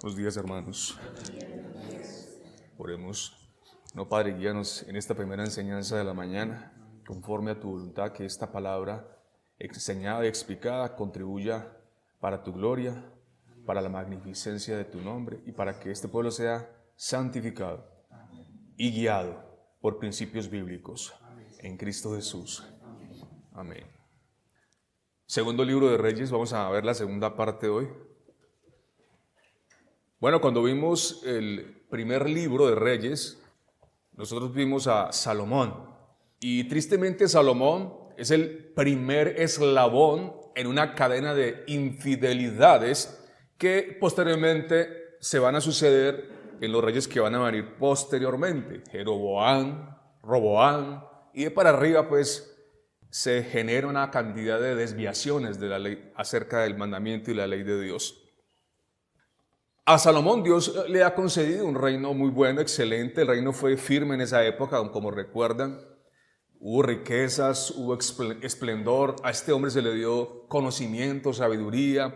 Buenos días, hermanos. Oremos. No, Padre, guíanos en esta primera enseñanza de la mañana, conforme a tu voluntad, que esta palabra enseñada y explicada contribuya para tu gloria, para la magnificencia de tu nombre y para que este pueblo sea santificado y guiado por principios bíblicos en Cristo Jesús. Amén. Segundo libro de Reyes, vamos a ver la segunda parte hoy. Bueno, cuando vimos el primer libro de Reyes, nosotros vimos a Salomón. Y tristemente Salomón es el primer eslabón en una cadena de infidelidades que posteriormente se van a suceder en los reyes que van a venir posteriormente. Jeroboam, Roboam, y de para arriba pues se genera una cantidad de desviaciones de la ley acerca del mandamiento y la ley de Dios. A Salomón Dios le ha concedido un reino muy bueno, excelente. El reino fue firme en esa época, como recuerdan. Hubo riquezas, hubo esplendor. A este hombre se le dio conocimiento, sabiduría.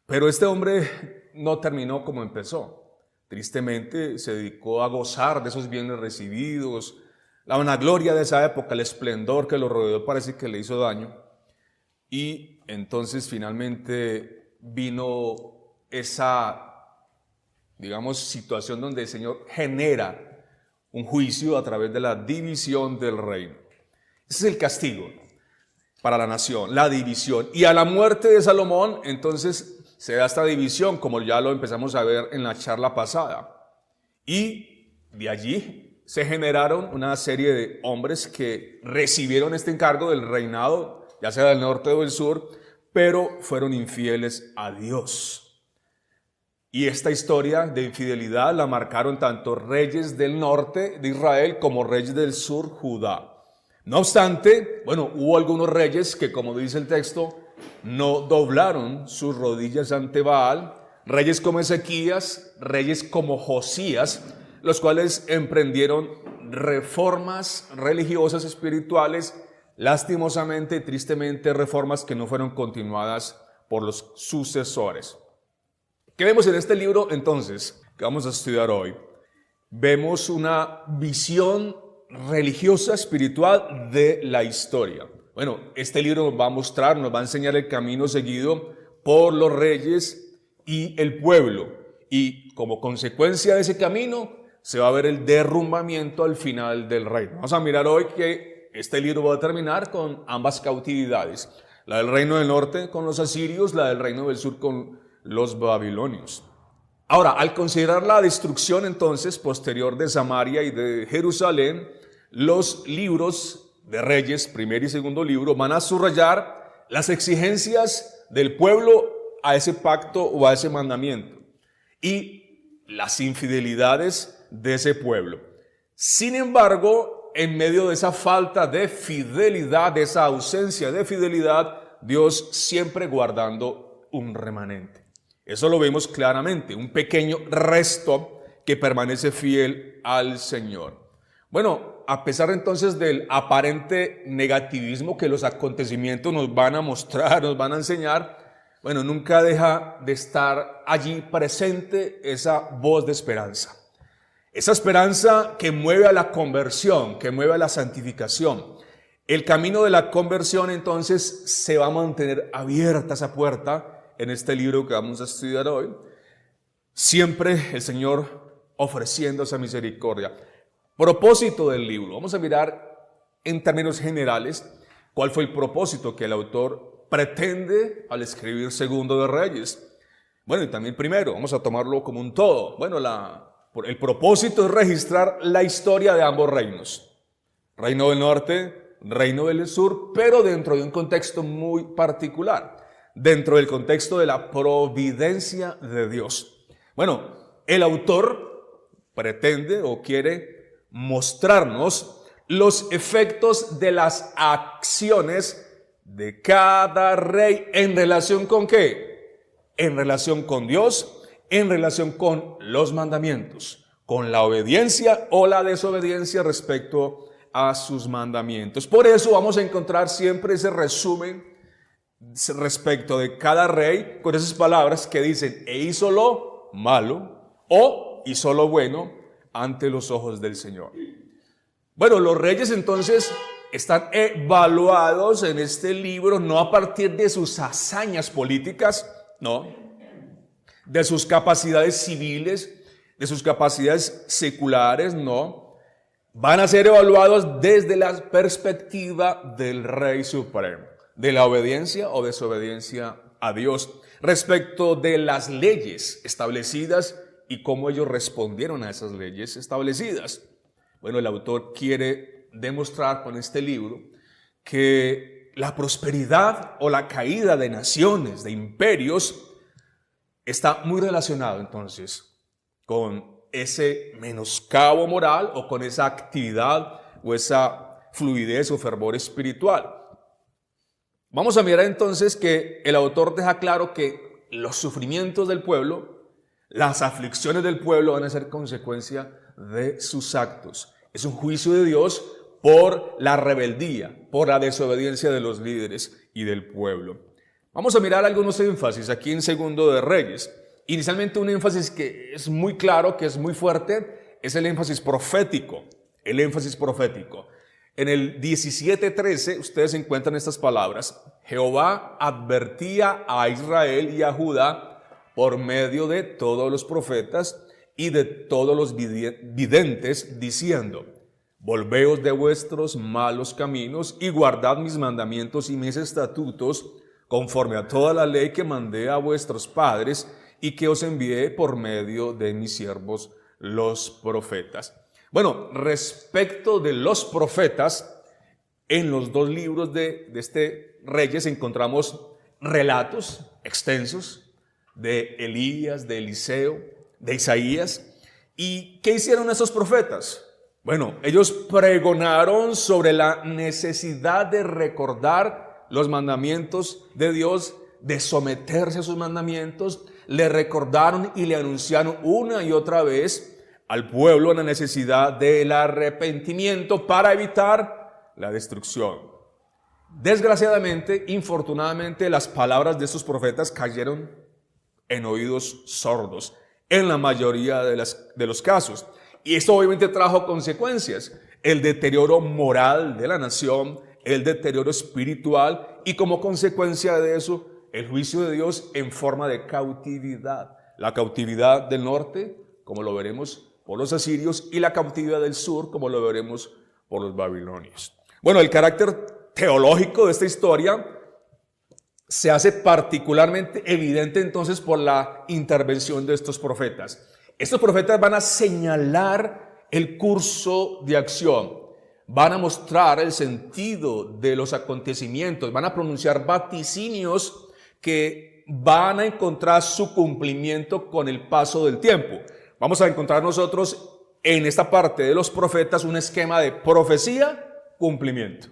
Pero este hombre no terminó como empezó. Tristemente se dedicó a gozar de esos bienes recibidos. La vanagloria de esa época, el esplendor que lo rodeó, parece que le hizo daño. Y entonces finalmente vino esa, digamos, situación donde el Señor genera un juicio a través de la división del reino. Ese es el castigo para la nación, la división. Y a la muerte de Salomón, entonces se da esta división, como ya lo empezamos a ver en la charla pasada. Y de allí se generaron una serie de hombres que recibieron este encargo del reinado, ya sea del norte o del sur, pero fueron infieles a Dios. Y esta historia de infidelidad la marcaron tanto reyes del norte de Israel como reyes del sur, Judá. No obstante, bueno, hubo algunos reyes que, como dice el texto, no doblaron sus rodillas ante Baal. Reyes como Ezequías, reyes como Josías, los cuales emprendieron reformas religiosas, espirituales, lastimosamente y tristemente reformas que no fueron continuadas por los sucesores. ¿Qué vemos en este libro entonces que vamos a estudiar hoy? Vemos una visión religiosa, espiritual de la historia. Bueno, este libro nos va a mostrar, nos va a enseñar el camino seguido por los reyes y el pueblo. Y como consecuencia de ese camino se va a ver el derrumbamiento al final del reino. Vamos a mirar hoy que este libro va a terminar con ambas cautividades. La del reino del norte con los asirios, la del reino del sur con los babilonios. Ahora, al considerar la destrucción entonces posterior de Samaria y de Jerusalén, los libros de Reyes, primer y segundo libro, van a subrayar las exigencias del pueblo a ese pacto o a ese mandamiento y las infidelidades de ese pueblo. Sin embargo, en medio de esa falta de fidelidad, de esa ausencia de fidelidad, Dios siempre guardando un remanente. Eso lo vemos claramente, un pequeño resto que permanece fiel al Señor. Bueno, a pesar entonces del aparente negativismo que los acontecimientos nos van a mostrar, nos van a enseñar, bueno, nunca deja de estar allí presente esa voz de esperanza. Esa esperanza que mueve a la conversión, que mueve a la santificación. El camino de la conversión entonces se va a mantener abierta esa puerta en este libro que vamos a estudiar hoy, siempre el Señor ofreciendo esa misericordia. Propósito del libro. Vamos a mirar en términos generales cuál fue el propósito que el autor pretende al escribir Segundo de Reyes. Bueno, y también primero, vamos a tomarlo como un todo. Bueno, el propósito es registrar la historia de ambos reinos. Reino del norte, reino del sur, pero dentro de un contexto muy particular. Dentro del contexto de la providencia de Dios. Bueno, el autor pretende o quiere mostrarnos los efectos de las acciones de cada rey en relación con ¿qué? En relación con Dios, en relación con los mandamientos, con la obediencia o la desobediencia respecto a sus mandamientos. Por eso vamos a encontrar siempre ese resumen respecto de cada rey con esas palabras que dicen: e hízolo malo o hizo lo bueno ante los ojos del Señor. Bueno, los reyes entonces están evaluados en este libro no a partir de sus hazañas políticas, no, de sus capacidades civiles, de sus capacidades seculares, no. Van a ser evaluados desde la perspectiva del Rey Supremo, de la obediencia o desobediencia a Dios, respecto de las leyes establecidas y cómo ellos respondieron a esas leyes establecidas. Bueno, el autor quiere demostrar con este libro que la prosperidad o la caída de naciones, de imperios, está muy relacionado entonces con ese menoscabo moral o con esa actividad o esa fluidez o fervor espiritual. Vamos a mirar entonces que el autor deja claro que los sufrimientos del pueblo, las aflicciones del pueblo van a ser consecuencia de sus actos. Es un juicio de Dios por la rebeldía, por la desobediencia de los líderes y del pueblo. Vamos a mirar algunos énfasis aquí en Segundo de Reyes. Inicialmente un énfasis que es muy claro, que es muy fuerte, es el énfasis profético. El énfasis profético. En el 17:13 ustedes encuentran estas palabras: Jehová advertía a Israel y a Judá por medio de todos los profetas y de todos los videntes, diciendo: volveos de vuestros malos caminos y guardad mis mandamientos y mis estatutos, conforme a toda la ley que mandé a vuestros padres y que os envié por medio de mis siervos los profetas. Bueno, respecto de los profetas, en los dos libros de este Reyes encontramos relatos extensos de Elías, de Eliseo, de Isaías. ¿Y qué hicieron esos profetas? Bueno, ellos pregonaron sobre la necesidad de recordar los mandamientos de Dios, de someterse a sus mandamientos. Le recordaron y le anunciaron una y otra vez al pueblo la necesidad del arrepentimiento para evitar la destrucción. Desgraciadamente, infortunadamente, las palabras de estos profetas cayeron en oídos sordos en la mayoría de los casos. Y esto obviamente trajo consecuencias: el deterioro moral de la nación, el deterioro espiritual y como consecuencia de eso, el juicio de Dios en forma de cautividad. La cautividad del norte, como lo veremos, por los asirios, y la cautividad del sur, como lo veremos, por los babilonios. Bueno, el carácter teológico de esta historia se hace particularmente evidente entonces por la intervención de estos profetas. Estos profetas van a señalar el curso de acción, van a mostrar el sentido de los acontecimientos, van a pronunciar vaticinios que van a encontrar su cumplimiento con el paso del tiempo. Vamos a encontrar nosotros en esta parte de los profetas un esquema de profecía, cumplimiento.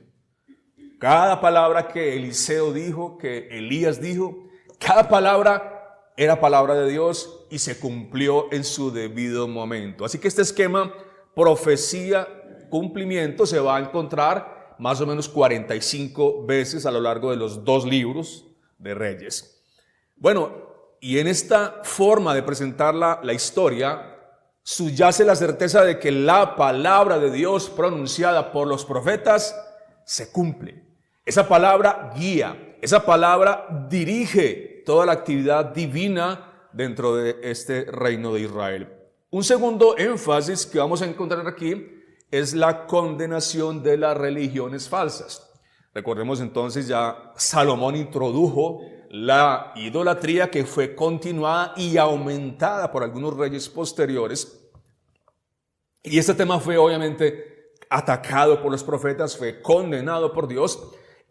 Cada palabra que Eliseo dijo, que Elías dijo, cada palabra era palabra de Dios y se cumplió en su debido momento. Así que este esquema, profecía, cumplimiento, se va a encontrar más o menos 45 veces a lo largo de los dos libros de Reyes. Bueno, y en esta forma de presentar la historia, subyace la certeza de que la palabra de Dios pronunciada por los profetas se cumple. Esa palabra guía, esa palabra dirige toda la actividad divina dentro de este reino de Israel. Un segundo énfasis que vamos a encontrar aquí es la condenación de las religiones falsas. Recordemos entonces, ya Salomón introdujo la idolatría que fue continuada y aumentada por algunos reyes posteriores. Y este tema fue obviamente atacado por los profetas, fue condenado por Dios.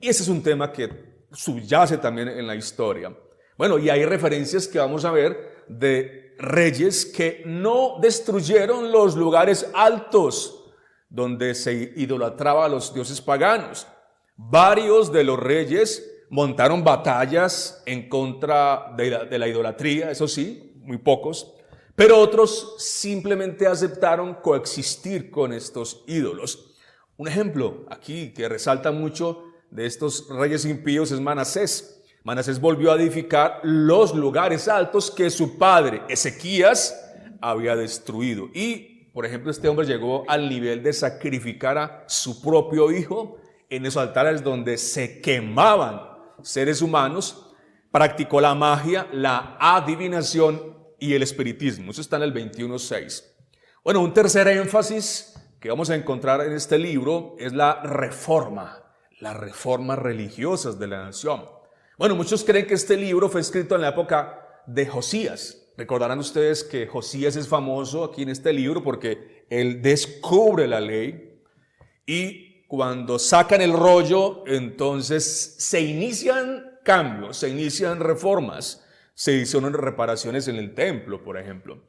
Y ese es un tema que subyace también en la historia. Bueno, y hay referencias que vamos a ver de reyes que no destruyeron los lugares altos donde se idolatraba a los dioses paganos. Varios de los reyes montaron batallas en contra de la idolatría, eso sí, muy pocos, pero otros simplemente aceptaron coexistir con estos ídolos. Un ejemplo aquí que resalta mucho de estos reyes impíos es Manasés. Manasés volvió a edificar los lugares altos que su padre Ezequías había destruido. Y, por ejemplo, este hombre llegó al nivel de sacrificar a su propio hijo en esos altares donde se quemaban seres humanos. Practicó la magia, la adivinación y el espiritismo. Eso está en el 21:6. Bueno, un tercer énfasis que vamos a encontrar en este libro es la reforma, las reformas religiosas de la nación. Bueno, muchos creen que este libro fue escrito en la época de Josías. Recordarán ustedes que Josías es famoso aquí en este libro porque él descubre la ley y cuando sacan el rollo, entonces se inician cambios, se inician reformas, se hicieron reparaciones en el templo, por ejemplo.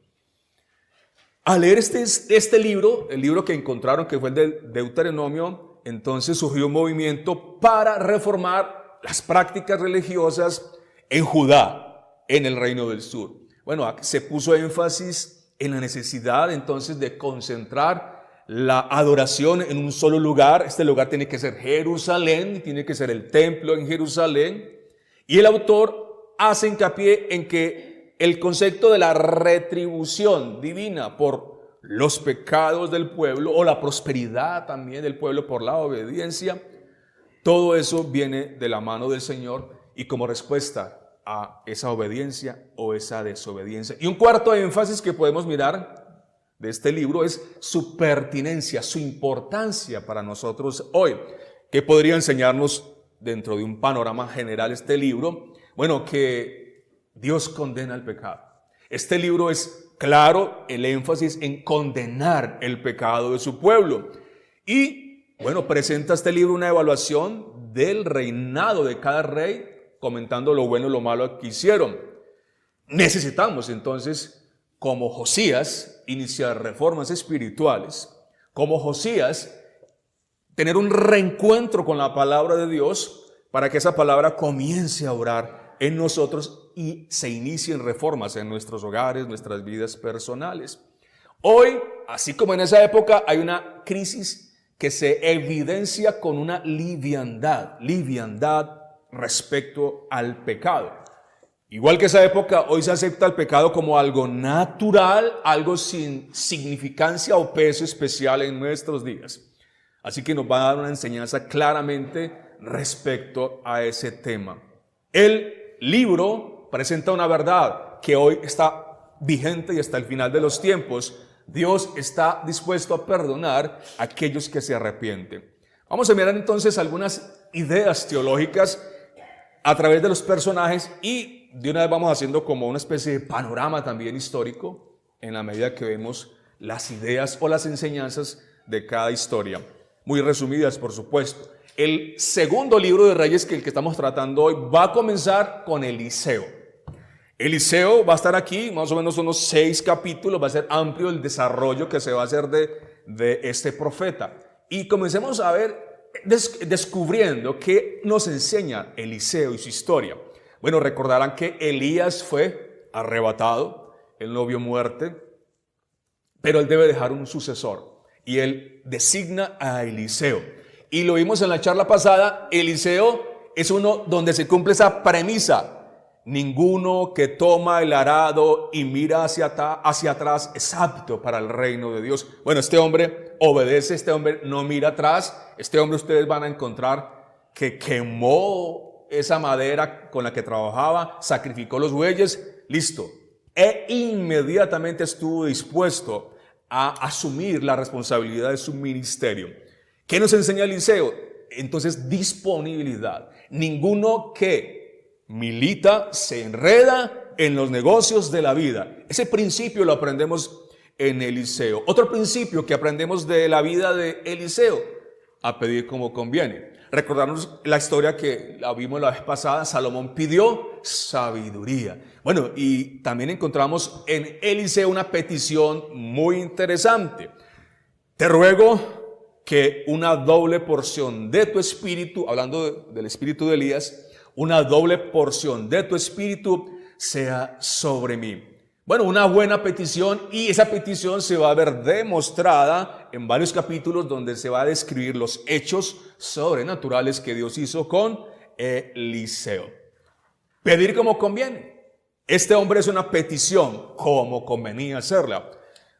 Al leer este libro, el libro que encontraron que fue el de Deuteronomio, entonces surgió un movimiento para reformar las prácticas religiosas en Judá, en el Reino del Sur. Bueno, se puso énfasis en la necesidad entonces de concentrar la adoración en un solo lugar. Este lugar tiene que ser Jerusalén, tiene que ser el templo en Jerusalén. Y el autor hace hincapié en que el concepto de la retribución divina por los pecados del pueblo o la prosperidad también del pueblo por la obediencia, todo eso viene de la mano del Señor y como respuesta a esa obediencia o esa desobediencia. Y un cuarto énfasis que podemos mirar de este libro es su pertinencia, su importancia para nosotros hoy. ¿Qué podría enseñarnos dentro de un panorama general este libro? Bueno, que Dios condena el pecado. Este libro es claro, el énfasis en condenar el pecado de su pueblo. Y bueno, presenta este libro una evaluación del reinado de cada rey, comentando lo bueno y lo malo que hicieron. Necesitamos entonces, como Josías, iniciar reformas espirituales. Como Josías, tener un reencuentro con la palabra de Dios para que esa palabra comience a orar en nosotros y se inicien reformas en nuestros hogares, nuestras vidas personales. Hoy, así como en esa época, hay una crisis que se evidencia con una liviandad respecto al pecado. Igual que esa época, hoy se acepta el pecado como algo natural, algo sin significancia o peso especial en nuestros días. Así que nos va a dar una enseñanza claramente respecto a ese tema. El libro presenta una verdad que hoy está vigente y hasta el final de los tiempos. Dios está dispuesto a perdonar a aquellos que se arrepienten. Vamos a mirar entonces algunas ideas teológicas a través de los personajes y de una vez vamos haciendo como una especie de panorama también histórico en la medida que vemos las ideas o las enseñanzas de cada historia. Muy resumidas, por supuesto. El segundo libro de Reyes, que el que estamos tratando hoy, va a comenzar con Eliseo. Eliseo va a estar aquí, más o menos unos 6 capítulos, va a ser amplio el desarrollo que se va a hacer de este profeta. Y comencemos a ver, descubriendo qué nos enseña Eliseo y su historia. Bueno, recordarán que Elías fue arrebatado, él no vio muerte, pero él debe dejar un sucesor. Y él designa a Eliseo. Y lo vimos en la charla pasada, Eliseo es uno donde se cumple esa premisa. Ninguno que toma el arado y mira hacia atrás es apto para el reino de Dios. Bueno, este hombre obedece, este hombre no mira atrás. Este hombre ustedes van a encontrar que quemó esa madera con la que trabajaba, sacrificó los bueyes, listo. E inmediatamente estuvo dispuesto a asumir la responsabilidad de su ministerio. ¿Qué nos enseña Eliseo? Entonces, disponibilidad. Ninguno que milita se enreda en los negocios de la vida. Ese principio lo aprendemos en Eliseo. Otro principio que aprendemos de la vida de Eliseo, a pedir como conviene. Recordarnos la historia que la vimos la vez pasada, Salomón pidió sabiduría. Bueno, y también encontramos en Eliseo una petición muy interesante. Te ruego que una doble porción de tu espíritu, hablando del espíritu de Elías, una doble porción de tu espíritu sea sobre mí. Bueno, una buena petición, y esa petición se va a ver demostrada en varios capítulos donde se va a describir los hechos sobrenaturales que Dios hizo con Eliseo. Pedir como conviene. Este hombre es una petición, como convenía hacerla.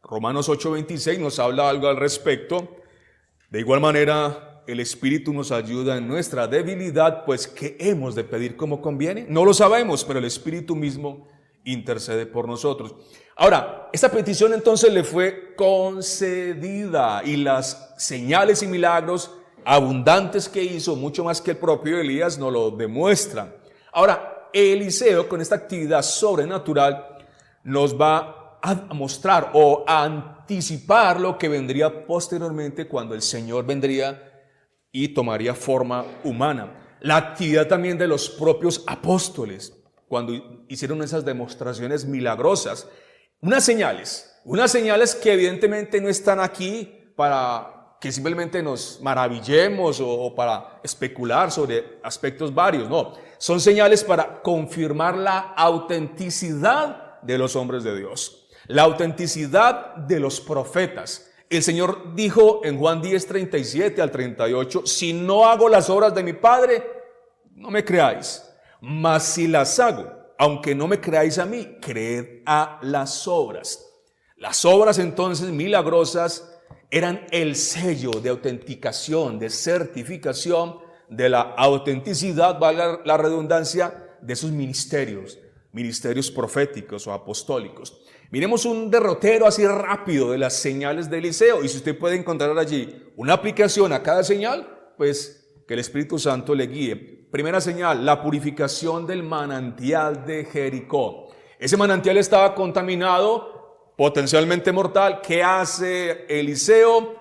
Romanos 8:26 nos habla algo al respecto. De igual manera, el Espíritu nos ayuda en nuestra debilidad, pues ¿qué hemos de pedir como conviene? No lo sabemos, pero el Espíritu mismo intercede por nosotros. Ahora, esta petición entonces le fue concedida y las señales y milagros abundantes que hizo, mucho más que el propio Elías, nos lo demuestran. Ahora, Eliseo, con esta actividad sobrenatural, nos va a mostrar o a anticipar lo que vendría posteriormente cuando el Señor vendría y tomaría forma humana. La actividad también de los propios apóstoles, cuando hicieron esas demostraciones milagrosas. Unas señales que evidentemente no están aquí para que simplemente nos maravillemos o para especular sobre aspectos varios, no. Son señales para confirmar la autenticidad de los hombres de Dios, la autenticidad de los profetas. El Señor dijo en Juan 10:37 al 38, si no hago las obras de mi Padre, no me creáis, mas si las hago, aunque no me creáis a mí, creed a las obras. Las obras entonces milagrosas eran el sello de autenticación, de certificación de la autenticidad, valga la redundancia, de sus ministerios proféticos o apostólicos. Miremos un derrotero así rápido de las señales de Eliseo, y si usted puede encontrar allí una aplicación a cada señal, pues que el Espíritu Santo le guíe. Primera señal, la purificación del manantial de Jericó. Ese manantial estaba contaminado, potencialmente mortal. ¿Qué hace Eliseo?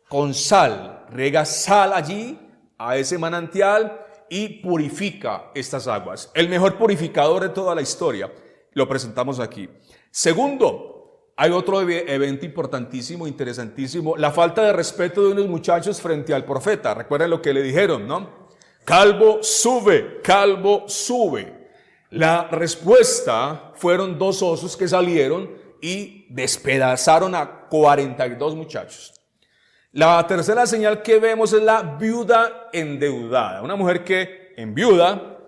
Con sal, riega sal allí a ese manantial y purifica estas aguas. El mejor purificador de toda la historia. Lo presentamos aquí. Segundo, hay otro evento importantísimo, interesantísimo, la falta de respeto de unos muchachos frente al profeta. Recuerden lo que le dijeron, ¿no? Calvo, sube, calvo, sube. La respuesta fueron 2 osos que salieron y despedazaron a 42 muchachos. La tercera señal que vemos es la viuda endeudada. Una mujer que enviuda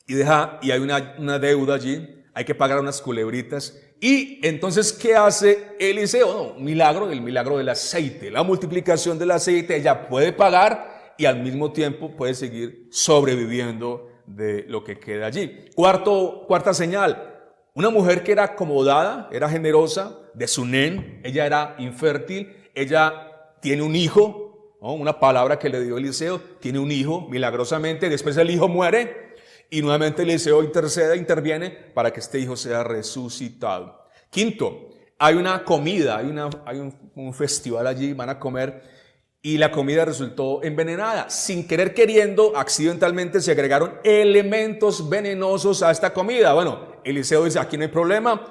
y hay una deuda allí. Hay que pagar unas culebritas. Y entonces, ¿qué hace Eliseo? El milagro del aceite, la multiplicación del aceite. Ella puede pagar y al mismo tiempo puede seguir sobreviviendo de lo que queda allí. Cuarta señal, una mujer que era acomodada, era generosa, de Sunén, ella era infértil, ella tiene un hijo, ¿no? Una palabra que le dio Eliseo, tiene un hijo milagrosamente, después el hijo muere. Y nuevamente Eliseo interviene para que este hijo sea resucitado. Quinto, hay una comida, hay un festival allí, van a comer y la comida resultó envenenada. Sin querer queriendo, accidentalmente se agregaron elementos venenosos a esta comida. Bueno, Eliseo dice, aquí no hay problema.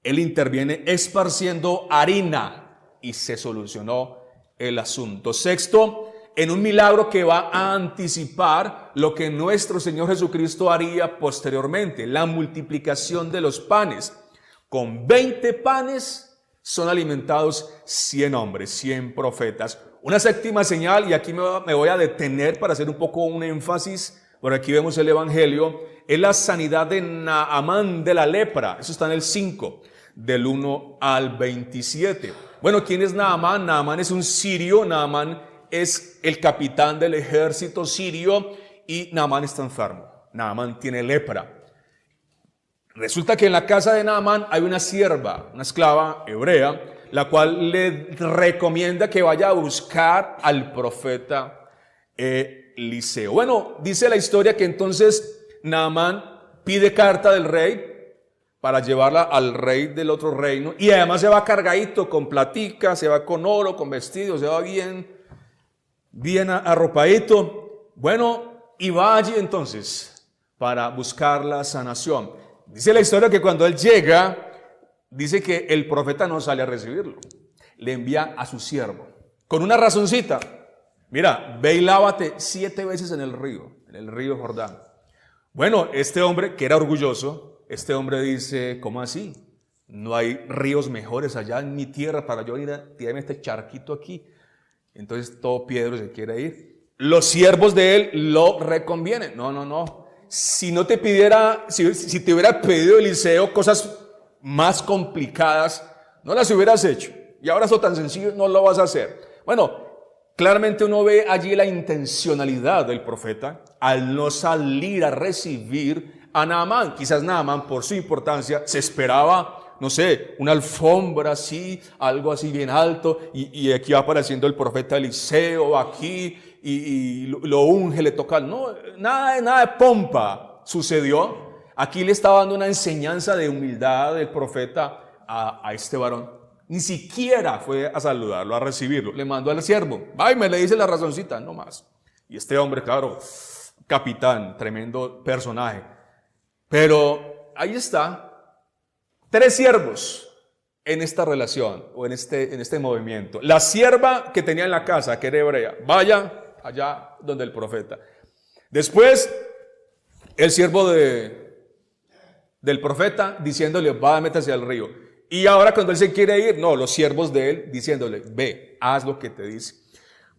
Él interviene esparciendo harina y se solucionó el asunto. Sexto, en un milagro que va a anticipar lo que nuestro Señor Jesucristo haría posteriormente, la multiplicación de los panes. Con 20 panes son alimentados 100 hombres, 100 profetas. Una séptima señal, y aquí me voy a detener para hacer un poco un énfasis, por aquí vemos el Evangelio, es la sanidad de Naamán de la lepra. Eso está en el 5, del 1 al 27. Bueno, ¿quién es Naamán? Naamán es un sirio, Naamán es el capitán del ejército sirio y Naamán está enfermo. Naamán tiene lepra. Resulta que en la casa de Naamán hay una sierva, una esclava hebrea, la cual le recomienda que vaya a buscar al profeta Eliseo. Bueno, dice la historia que entonces Naamán pide carta del rey para llevarla al rey del otro reino y además se va cargadito con platica, se va con oro, con vestidos, se va bien arropadito. Bueno, y va allí entonces para buscar la sanación. Dice la historia que cuando él llega, dice que el profeta no sale a recibirlo. Le envía a su siervo con una razoncita. Mira, ve y lávate 7 veces en el río Jordán. Bueno, este hombre que era orgulloso, este hombre dice, ¿cómo así? No hay ríos mejores allá en mi tierra para yo ir a tirarme este charquito aquí. Entonces todo Pedro se quiere ir. Los siervos de él lo reconvienen. No. si no te pidiera, si te hubiera pedido Eliseo cosas más complicadas, no las hubieras hecho. Y ahora eso tan sencillo no lo vas a hacer. Bueno, claramente uno ve allí la intencionalidad del profeta al no salir a recibir a Naamán. Quizás Naamán, por su importancia, se esperaba, no sé, una alfombra así, algo así bien alto, y aquí va apareciendo el profeta Eliseo aquí, y lo unge, le toca. No, nada de pompa sucedió. Aquí le estaba dando una enseñanza de humildad del profeta a este varón. Ni siquiera fue a saludarlo, a recibirlo. Le mandó al siervo. Va y me le dice la razoncita, no más. Y este hombre, claro, capitán, tremendo personaje. Pero ahí está. 3 siervos en esta relación o en este movimiento. La sierva que tenía en la casa, que era hebrea, vaya allá donde el profeta. Después, el siervo del profeta diciéndole, va, métase al río. Y ahora cuando él se quiere ir, no, los siervos de él diciéndole, ve, haz lo que te dice.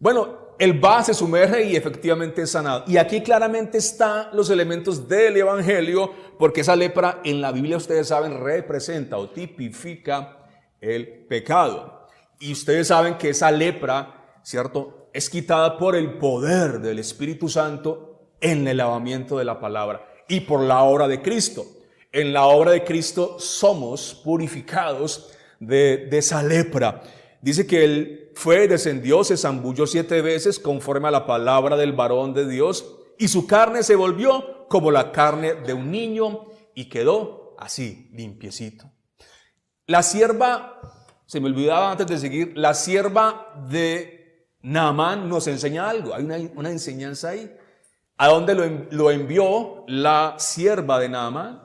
Bueno, él va, se sumerge y efectivamente es sanado. Y aquí claramente están los elementos del evangelio, porque esa lepra en la Biblia, ustedes saben, representa o tipifica el pecado. Y ustedes saben que esa lepra, ¿cierto?, es quitada por el poder del Espíritu Santo en el lavamiento de la palabra y por la obra de Cristo. En la obra de Cristo somos purificados de esa lepra. Dice que él fue, descendió, se zambulló 7 veces conforme a la palabra del varón de Dios, y su carne se volvió como la carne de un niño y quedó así, limpiecito. La sierva, se me olvidaba antes de seguir, la sierva de Naamán nos enseña algo. Hay una enseñanza ahí. ¿A dónde lo envió la sierva de Naamán?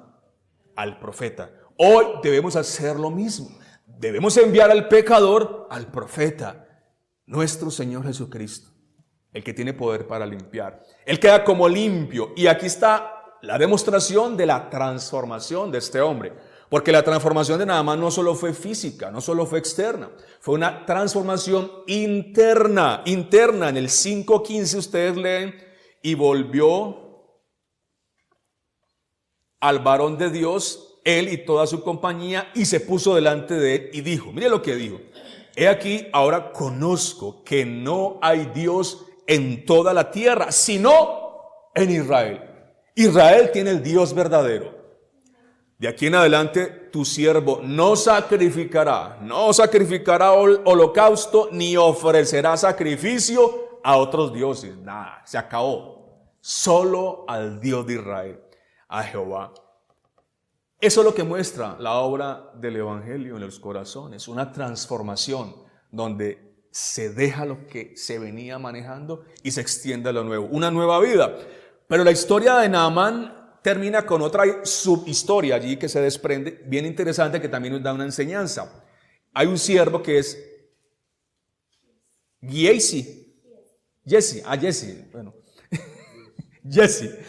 Al profeta. Hoy debemos hacer lo mismo. Debemos enviar al pecador al profeta, nuestro Señor Jesucristo, el que tiene poder para limpiar. Él queda como limpio. Y aquí está la demostración de la transformación de este hombre. Porque la transformación de Naamán no solo fue física, no solo fue externa, fue una transformación interna. En el 5:15 ustedes leen, y volvió al varón de Dios, él y toda su compañía, y se puso delante de él y dijo, mire lo que dijo, he aquí ahora conozco que no hay Dios en toda la tierra, sino en Israel. Israel tiene el Dios verdadero. De aquí en adelante tu siervo no sacrificará holocausto, ni ofrecerá sacrificio a otros dioses. Nada, se acabó. Solo al Dios de Israel, a Jehová. Eso es lo que muestra la obra del evangelio en los corazones, una transformación donde se deja lo que se venía manejando y se extiende a lo nuevo, una nueva vida. Pero la historia de Naamán termina con otra subhistoria allí que se desprende, bien interesante, que también nos da una enseñanza. Hay un siervo que es Jesse, bueno, Jesse.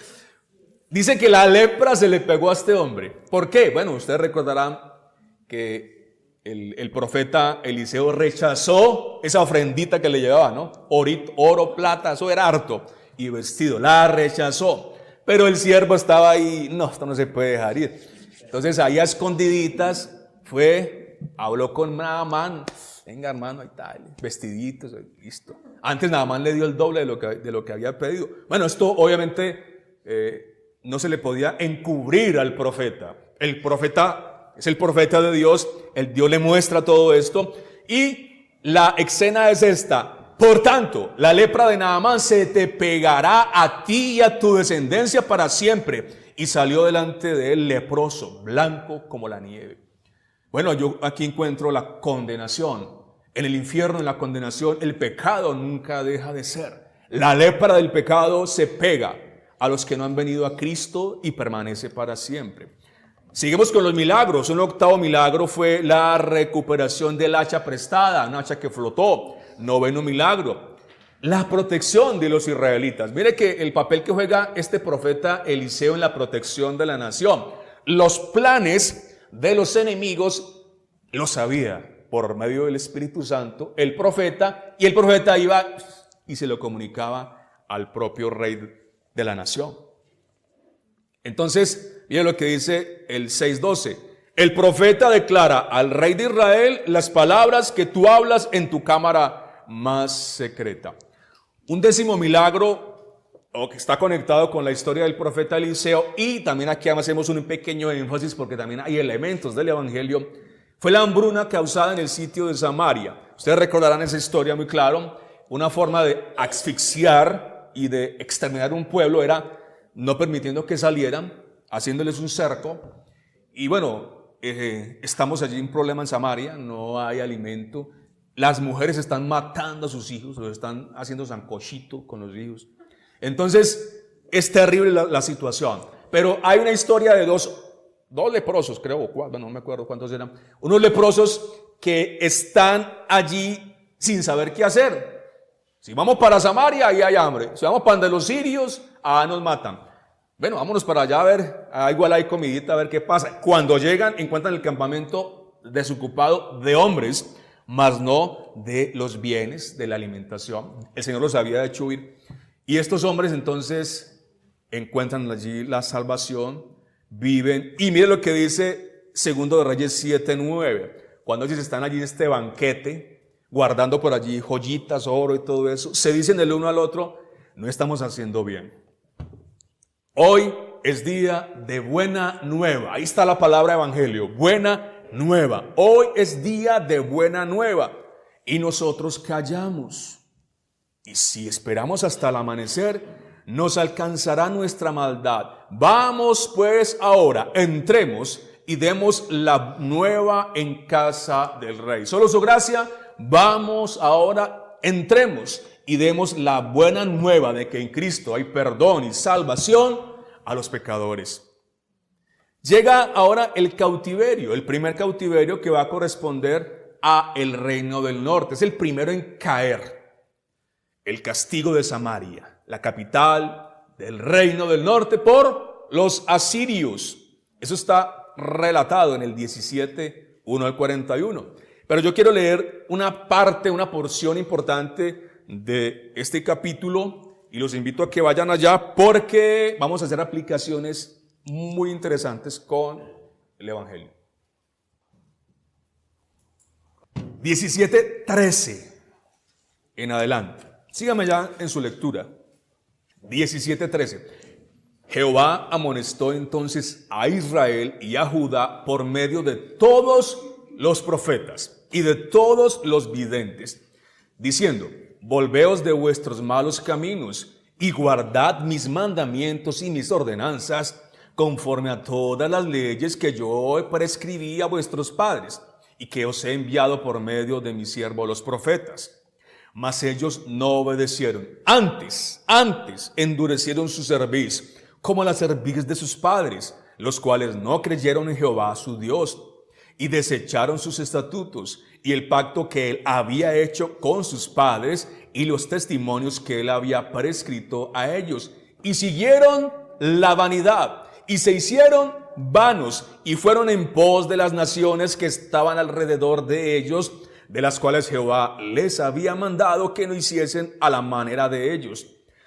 Dice que la lepra se le pegó a este hombre. ¿Por qué? Bueno, ustedes recordarán que el profeta Eliseo rechazó esa ofrendita que le llevaba, ¿no? Oro, plata, eso era harto. Y vestido, la rechazó. Pero el siervo estaba ahí, no, esto no se puede dejar ir. Entonces ahí a escondiditas fue, habló con Naamán, venga hermano, ahí está, vestiditos, listo. Antes Naamán le dio el doble de lo que había pedido. Bueno, esto obviamente no se le podía encubrir al profeta. El profeta es el profeta de Dios, el Dios le muestra todo esto y la escena es esta. Por tanto, la lepra de Naamán se te pegará a ti y a tu descendencia para siempre. Y salió delante de él leproso, blanco como la nieve. Bueno, yo aquí encuentro la condenación. En el infierno, en la condenación, el pecado nunca deja de ser. La lepra del pecado se pega a los que no han venido a Cristo y permanece para siempre. Seguimos con los milagros. Un 8º milagro fue la recuperación del hacha prestada, un hacha que flotó. 9º milagro, la protección de los israelitas. Mire que el papel que juega este profeta Eliseo en la protección de la nación. Los planes de los enemigos los sabía por medio del Espíritu Santo el profeta, y el profeta iba y se lo comunicaba al propio rey de la nación. Entonces, mire lo que dice el 6:12. El profeta declara al rey de Israel las palabras que tú hablas en tu cámara más secreta. Un décimo milagro que está conectado con la historia del profeta Eliseo, y también aquí hacemos un pequeño énfasis porque también hay elementos del evangelio, fue la hambruna causada en el sitio de Samaria. Ustedes recordarán esa historia muy claro. Una forma de asfixiar y de exterminar un pueblo era no permitiendo que salieran, haciéndoles un cerco. Y bueno, estamos allí, un problema en Samaria, no hay alimento. Las mujeres están matando a sus hijos, los están haciendo sancochito con los hijos. Entonces, es terrible la situación. Pero hay una historia de dos leprosos, creo, o cuatro, no me acuerdo cuántos eran. Unos leprosos que están allí sin saber qué hacer. Si vamos para Samaria, ahí hay hambre. Si vamos para donde los sirios, nos matan. Bueno, vámonos para allá a ver, igual hay comidita, a ver qué pasa. Cuando llegan, encuentran el campamento desocupado de hombres, mas no de los bienes, de la alimentación. El Señor los había hecho huir. Y estos hombres entonces encuentran allí la salvación, viven. Y mire lo que dice Segundo de Reyes 7:9. Cuando ellos están allí en este banquete, guardando por allí joyitas, oro y todo eso, se dicen el uno al otro, no estamos haciendo bien. Hoy es día de buena nueva. Ahí está la palabra evangelio, buena nueva. Hoy es día de buena nueva. Y nosotros callamos. Y si esperamos hasta el amanecer, nos alcanzará nuestra maldad. Vamos pues ahora, entremos y demos la nueva en casa del rey. Solo su gracia, vamos ahora, entremos y demos la buena nueva de que en Cristo hay perdón y salvación a los pecadores. Llega ahora el cautiverio, el primer cautiverio que va a corresponder a el reino del norte. Es el primero en caer. El castigo de Samaria, la capital del reino del norte por los asirios. Eso está relatado en el 17, 1 al 41. Pero yo quiero leer una parte, una porción importante de este capítulo y los invito a que vayan allá porque vamos a hacer aplicaciones muy interesantes con el evangelio. 17:13 en adelante. Sígame ya en su lectura. 17:13. Jehová amonestó entonces a Israel y a Judá por medio de todos los profetas y de todos los videntes, diciendo: volveos de vuestros malos caminos y guardad mis mandamientos y mis ordenanzas, conforme a todas las leyes que yo prescribí a vuestros padres y que os he enviado por medio de mi siervo los profetas. Mas ellos no obedecieron. Antes endurecieron su cerviz, como la cerviz de sus padres, los cuales no creyeron en Jehová su Dios, y desecharon sus estatutos, y el pacto que él había hecho con sus padres, y los testimonios que él había prescrito a ellos, y siguieron la vanidad, y se hicieron vanos, y fueron en pos de las naciones que estaban alrededor de ellos, de las cuales Jehová les había mandado que no hiciesen a la manera de ellos.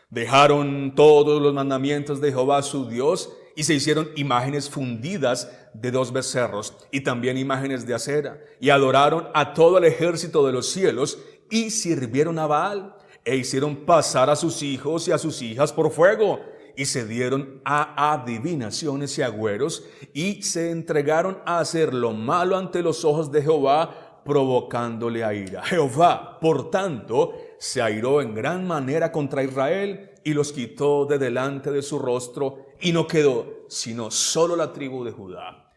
Dejaron todos los mandamientos de Jehová su Dios y se hicieron imágenes fundidas de 2 becerros y también imágenes de acera, y adoraron a todo el ejército de los cielos y sirvieron a Baal e hicieron pasar a sus hijos y a sus hijas por fuego, y se dieron a adivinaciones y agüeros, y se entregaron a hacer lo malo ante los ojos de Jehová, provocándole a ira. Jehová, por tanto, se airó en gran manera contra Israel y los quitó de delante de su rostro, y no quedó sino solo la tribu de Judá.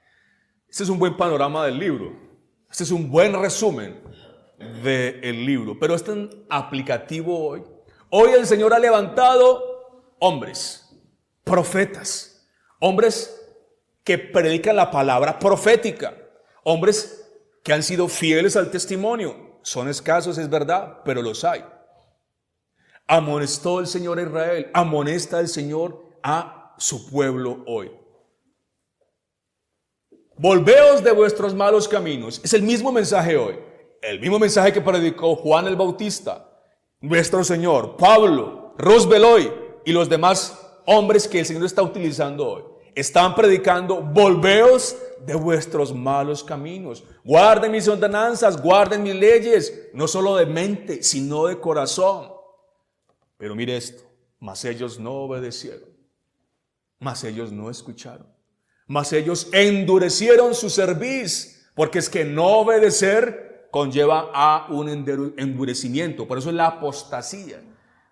Este es un buen panorama del libro. Este es un buen resumen del libro, pero es tan aplicativo hoy. Hoy el Señor ha levantado hombres, profetas, hombres que predican la palabra profética, hombres que han sido fieles al testimonio. Son escasos, es verdad, pero los hay. Amonestó el Señor a Israel, amonesta el Señor a su pueblo hoy. Volveos de vuestros malos caminos. Es el mismo mensaje hoy. El mismo mensaje que predicó Juan el Bautista, nuestro Señor, Pablo, Roosevelt hoy y los demás hombres que el Señor está utilizando hoy. estaban predicando: volveos de vuestros malos caminos, guarden mis ordenanzas, guarden mis leyes, no solo de mente, sino de corazón. Pero mire esto: mas ellos no obedecieron, mas ellos no escucharon, mas ellos endurecieron su cerviz, porque es que no obedecer conlleva a un endurecimiento. Por eso es la apostasía.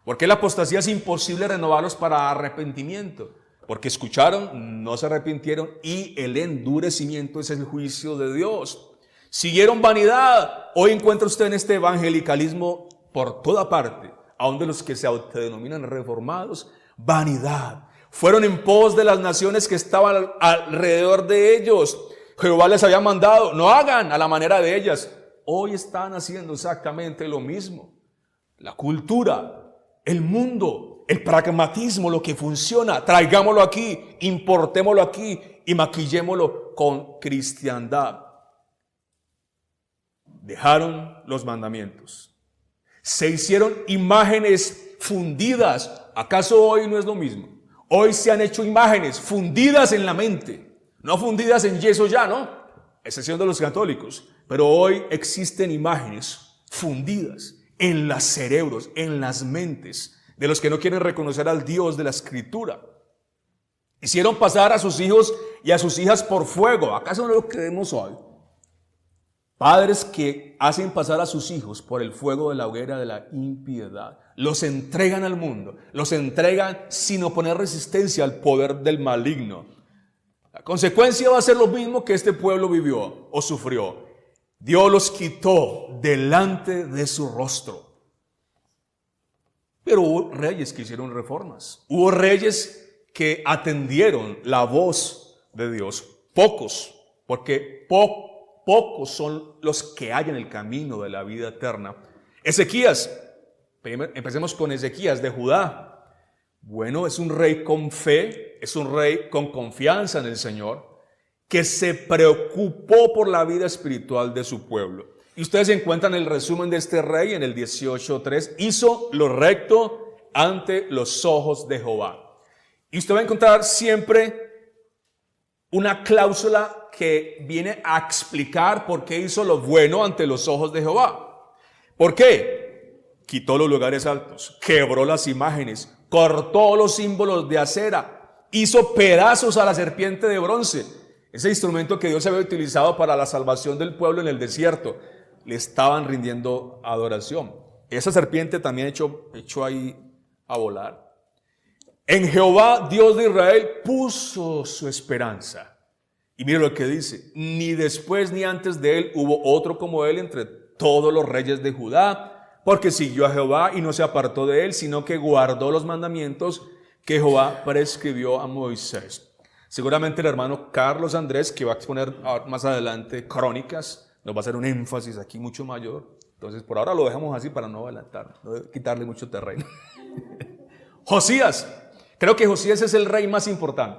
Porque la apostasía es imposible renovarlos para arrepentimiento. Porque escucharon, no se arrepintieron, y el endurecimiento es el juicio de Dios. Siguieron vanidad. Hoy encuentra usted en este evangelicalismo por toda parte, aun de los que se autodenominan reformados, vanidad. Fueron en pos de las naciones que estaban alrededor de ellos. Jehová les había mandado: no hagan a la manera de ellas. Hoy están haciendo exactamente lo mismo. La cultura, el mundo, el pragmatismo, lo que funciona, traigámoslo aquí, importémoslo aquí y maquillémoslo con cristiandad. Dejaron los mandamientos. Se hicieron imágenes fundidas. ¿Acaso hoy no es lo mismo? Hoy se han hecho imágenes fundidas en la mente, no fundidas en yeso ya, ¿no? Excepción de los católicos. Pero hoy existen imágenes fundidas en los cerebros, en las mentes de los que no quieren reconocer al Dios de la Escritura. Hicieron pasar a sus hijos y a sus hijas por fuego. ¿Acaso no lo creemos hoy? Padres que hacen pasar a sus hijos por el fuego de la hoguera de la impiedad. Los entregan al mundo, los entregan sin oponer resistencia al poder del maligno. La consecuencia va a ser lo mismo que este pueblo vivió o sufrió. Dios los quitó delante de su rostro. Pero hubo reyes que hicieron reformas. Hubo reyes que atendieron la voz de Dios. Pocos, porque pocos son los que hallan el camino de la vida eterna. Ezequías, empecemos con Ezequías de Judá. Bueno, es un rey con fe, es un rey con confianza en el Señor, que se preocupó por la vida espiritual de su pueblo. Y ustedes encuentran el resumen de este rey en el 18:3. Hizo lo recto ante los ojos de Jehová. Y usted va a encontrar siempre una cláusula que viene a explicar por qué hizo lo bueno ante los ojos de Jehová. ¿Por qué? Quitó los lugares altos, quebró las imágenes, cortó los símbolos de acera, hizo pedazos a la serpiente de bronce, ese instrumento que Dios había utilizado para la salvación del pueblo en el desierto. Le estaban rindiendo adoración. Esa serpiente también echó ahí a volar. En Jehová, Dios de Israel, puso su esperanza. Y mire lo que dice: ni después ni antes de él hubo otro como él entre todos los reyes de Judá, porque siguió a Jehová y no se apartó de él, sino que guardó los mandamientos que Jehová prescribió a Moisés. Seguramente el hermano Carlos Andrés, que va a exponer más adelante Crónicas, nos va a hacer un énfasis aquí mucho mayor. Entonces por ahora lo dejamos así para no adelantar, no quitarle mucho terreno. Josías. Creo que Josías es el rey más importante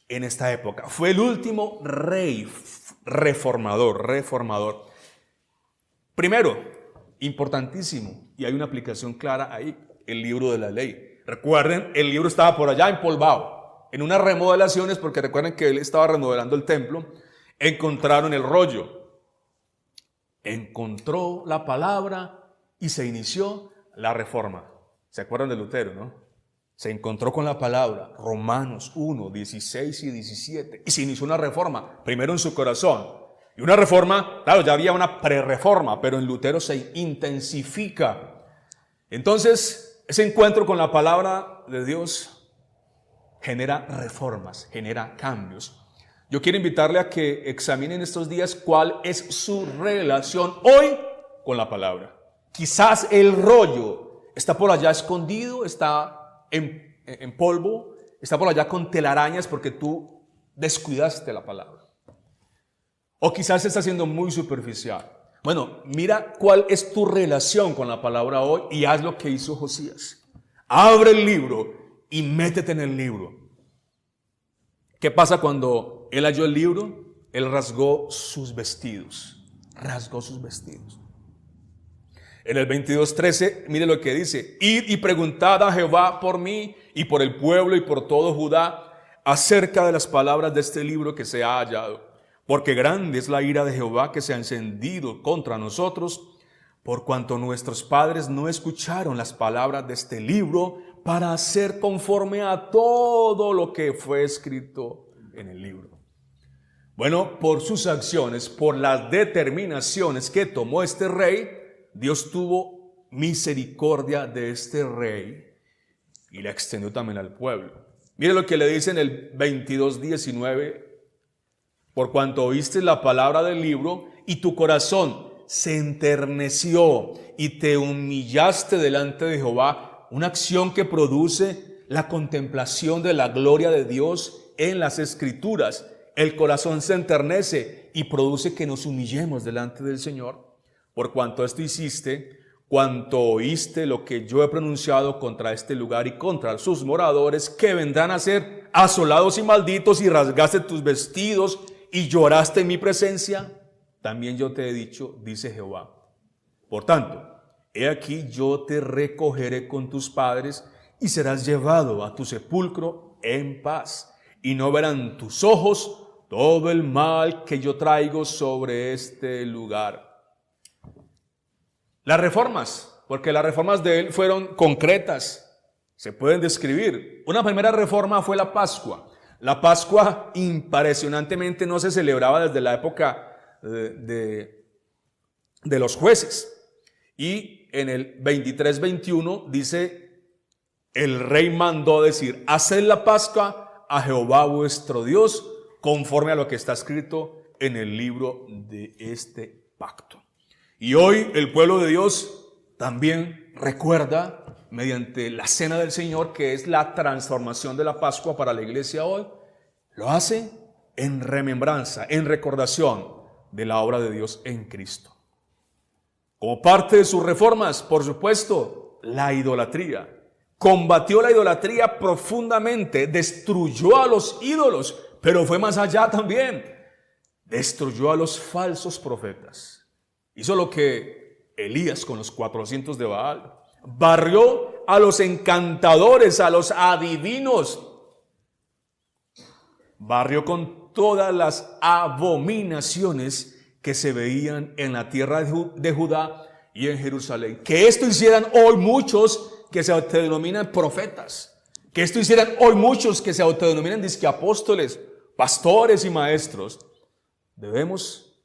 en esta época. Fue el último rey reformador. Primero, importantísimo, y hay una aplicación clara ahí, el libro de la ley. Recuerden, el libro estaba por allá empolvado, en unas remodelaciones, porque recuerden que él estaba remodelando el templo. Encontraron el rollo, encontró la palabra y se inició la reforma. ¿Se acuerdan de Lutero, no? Se encontró con la palabra, Romanos 1, 16 y 17, y se inició una reforma, primero en su corazón. Y una reforma, claro, ya había una prerreforma, pero en Lutero se intensifica. Entonces, ese encuentro con la palabra de Dios genera reformas, genera cambios. Yo quiero invitarle a que examinen estos días cuál es su relación hoy con la palabra. Quizás el rollo está por allá escondido, está en polvo, está por allá con telarañas porque tú descuidaste la palabra. O quizás está siendo muy superficial. Bueno, mira cuál es tu relación con la palabra hoy y haz lo que hizo Josías. Abre el libro y métete en el libro. ¿Qué pasa cuando él halló el libro? Él rasgó sus vestidos. En el 22:13, mire lo que dice: id y preguntad a Jehová por mí y por el pueblo y por todo Judá acerca de las palabras de este libro que se ha hallado. Porque grande es la ira de Jehová que se ha encendido contra nosotros, por cuanto nuestros padres no escucharon las palabras de este libro para hacer conforme a todo lo que fue escrito en el libro. Bueno, por sus acciones, por las determinaciones que tomó este rey, Dios tuvo misericordia de este rey y la extendió también al pueblo. Mire lo que le dice en el 22:19: por cuanto oíste la palabra del libro y tu corazón se enterneció y te humillaste delante de Jehová, una acción que produce la contemplación de la gloria de Dios en las Escrituras. El corazón se enternece y produce que nos humillemos delante del Señor. Por cuanto esto hiciste, cuanto oíste lo que yo he pronunciado contra este lugar y contra sus moradores, que vendrán a ser asolados y malditos, y rasgaste tus vestidos y lloraste en mi presencia, también yo te he dicho, dice Jehová. Por tanto, he aquí yo te recogeré con tus padres y serás llevado a tu sepulcro en paz, y no verán tus ojos todo el mal que yo traigo sobre este lugar. Las reformas, porque las reformas de él fueron concretas, se pueden describir. Una primera reforma fue la Pascua. La Pascua impresionantemente no se celebraba desde la época de los jueces. Y en el 23:21 dice, el rey mandó decir: haced la Pascua a Jehová vuestro Dios, conforme a lo que está escrito en el libro de este pacto. Y hoy el pueblo de Dios también recuerda, mediante la cena del Señor, que es la transformación de la Pascua para la iglesia hoy, lo hace en remembranza, en recordación de la obra de Dios en Cristo. Como parte de sus reformas, por supuesto, la idolatría. Combatió la idolatría profundamente, destruyó a los ídolos, pero fue más allá también. Destruyó a los falsos profetas. Hizo lo que Elías con los 400 de Baal. Barrió a los encantadores, a los adivinos. Barrió con todas las abominaciones que se veían en la tierra de Judá y en Jerusalén. Que esto hicieran hoy muchos que se autodenominan profetas. Que esto hicieran hoy muchos que se autodenominan disque apóstoles, pastores y maestros. Debemos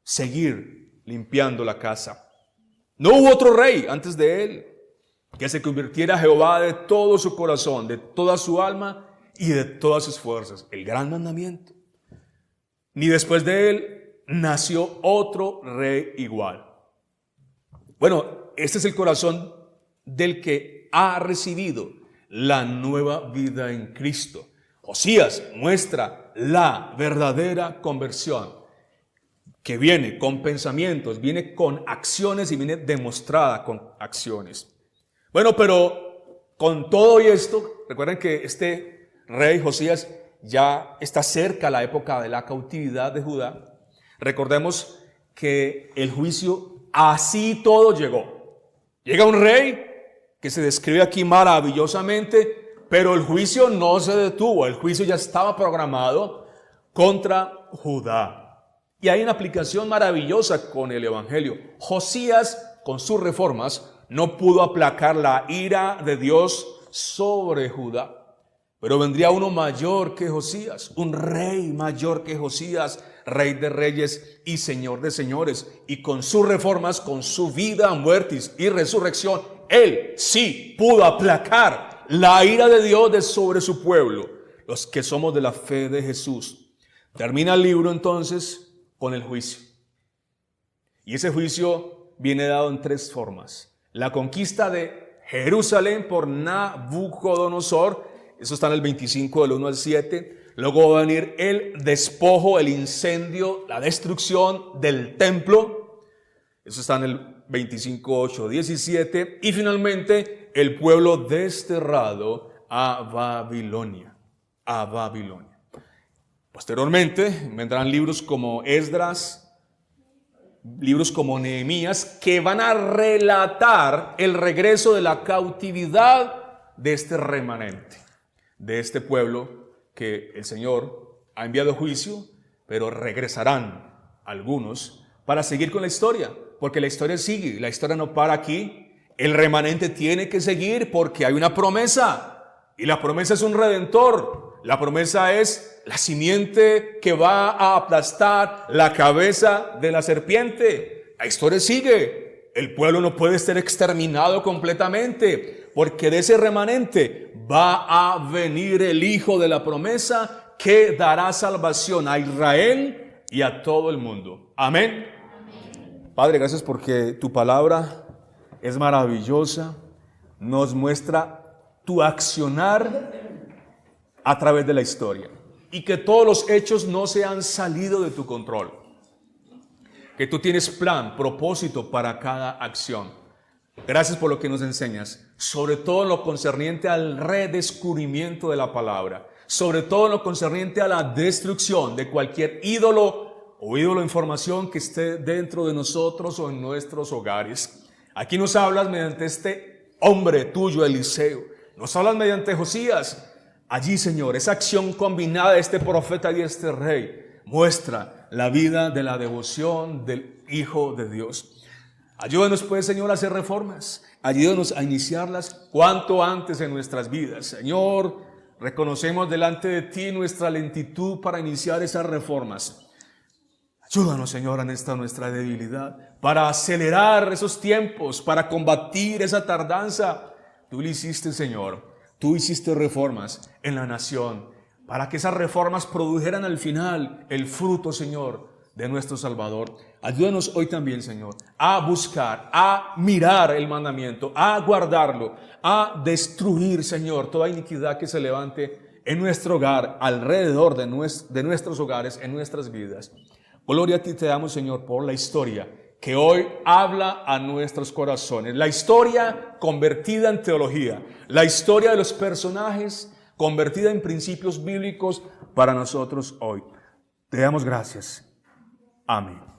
seguir limpiando la casa. No hubo otro rey antes de él que se convirtiera a Jehová de todo su corazón, de toda su alma y de todas sus fuerzas. El gran mandamiento. Ni después de él nació otro rey igual. Bueno, este es el corazón del que ha recibido la nueva vida en Cristo. Josías muestra la verdadera conversión, que viene con pensamientos, viene con acciones y viene demostrada con acciones. Bueno, pero con todo y esto, recuerden que este rey Josías ya está cerca la época de la cautividad de Judá. Recordemos que el juicio así todo llegó. Llega un rey que se describe aquí maravillosamente, pero el juicio no se detuvo. El juicio ya estaba programado contra Judá. Y hay una aplicación maravillosa con el Evangelio. Josías, con sus reformas, no pudo aplacar la ira de Dios sobre Judá. Pero vendría uno mayor que Josías, un rey mayor que Josías, rey de reyes y señor de señores. Y con sus reformas, con su vida, muerte y resurrección, él sí pudo aplacar la ira de Dios de sobre su pueblo, los que somos de la fe de Jesús. Termina el libro entonces con el juicio. Y ese juicio viene dado en tres formas. La conquista de Jerusalén por Nabucodonosor, eso está en el 25 del 1 al 7. Luego va a venir el despojo, el incendio, la destrucción del templo. Eso está en el 25, 8, 17. Y finalmente el pueblo desterrado a Babilonia. A Babilonia. Posteriormente vendrán libros como Esdras, libros como Nehemías, que van a relatar el regreso de la cautividad de este remanente, de este pueblo que el Señor ha enviado a juicio, pero regresarán algunos para seguir con la historia, porque la historia sigue, la historia no para aquí. El remanente tiene que seguir porque hay una promesa, y la promesa es un redentor. La promesa es la simiente que va a aplastar la cabeza de la serpiente. La historia sigue. El pueblo no puede ser exterminado completamente, porque de ese remanente va a venir el Hijo de la promesa que dará salvación a Israel y a todo el mundo. Amén. Padre, gracias porque tu palabra es maravillosa. Nos muestra tu accionar a través de la historia, y que todos los hechos no se han salido de tu control, que tú tienes plan, propósito para cada acción. Gracias por lo que nos enseñas, sobre todo en lo concerniente al redescubrimiento de la palabra, sobre todo en lo concerniente a la destrucción de cualquier ídolo o ídolo en formación que esté dentro de nosotros o en nuestros hogares. Aquí nos hablas mediante este hombre tuyo, Eliseo, nos hablas mediante Josías. Allí, Señor, esa acción combinada de este profeta y este rey muestra la vida de la devoción del Hijo de Dios. Ayúdanos, pues, Señor, a hacer reformas. Ayúdanos a iniciarlas cuanto antes en nuestras vidas. Señor, reconocemos delante de ti nuestra lentitud para iniciar esas reformas. Ayúdanos, Señor, en esta nuestra debilidad, para acelerar esos tiempos, para combatir esa tardanza. Tú lo hiciste, Señor. Tú hiciste reformas en la nación para que esas reformas produjeran al final el fruto, Señor, de nuestro Salvador. Ayúdanos hoy también, Señor, a buscar, a mirar el mandamiento, a guardarlo, a destruir, Señor, toda iniquidad que se levante en nuestro hogar, alrededor de nuestros hogares, en nuestras vidas. Gloria a ti te damos, Señor, por la historia que hoy habla a nuestros corazones. La historia convertida en teología. La historia de los personajes convertida en principios bíblicos para nosotros hoy. Te damos gracias. Amén.